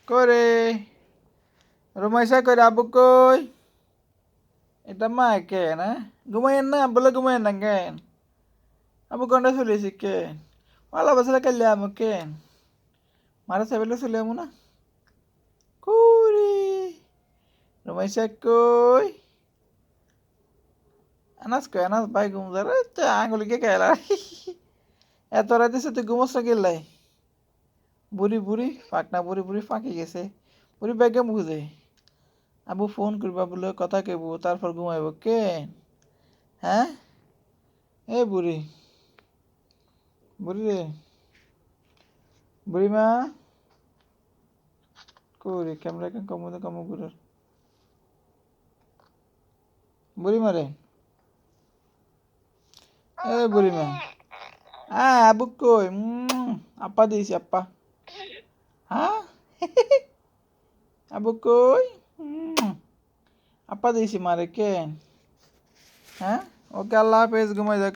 করে রুমাইসা করে আব্বু কই এটা মা কেন ঘুমাইয়েন না বলে ঘুমাইয়েন না কেন আব্বু কন্ডা চলেছি কেন ভালো বসলে কাল্লে আমু কেন মারা সাবেলে চলে আমু না কুরি রুমাইসা কই আনাস কই আনাস ভাই ঘুম ধরে তো আঙুলিকে খেলা এত রাতে সে তুই ঘুমোস না গেলাই বুড়ি বুড়ি ফাঁকনা বুড়ি বুড়ি ফাঁকি গেছে বুড়ি ব্যাগে বুঝে আবু ফোন করবা বলে কথা কেবো তারপর ঘুমাইব কেন হ্যাঁ এ বুড়ি বুড়ি রে বুড়ি মা করি ক্যামেরা কেন কমু কমু বুড়োর বুড়ি মারে এ বুড়ি মা হ্যাঁ আবু কই আপা দিয়েছি আপা হ্যাঁ আবু কই আপা দিয়েছি মারে কেন হ্যাঁ ওকে আল্লাহ হাফেজ ঘুমাই যাক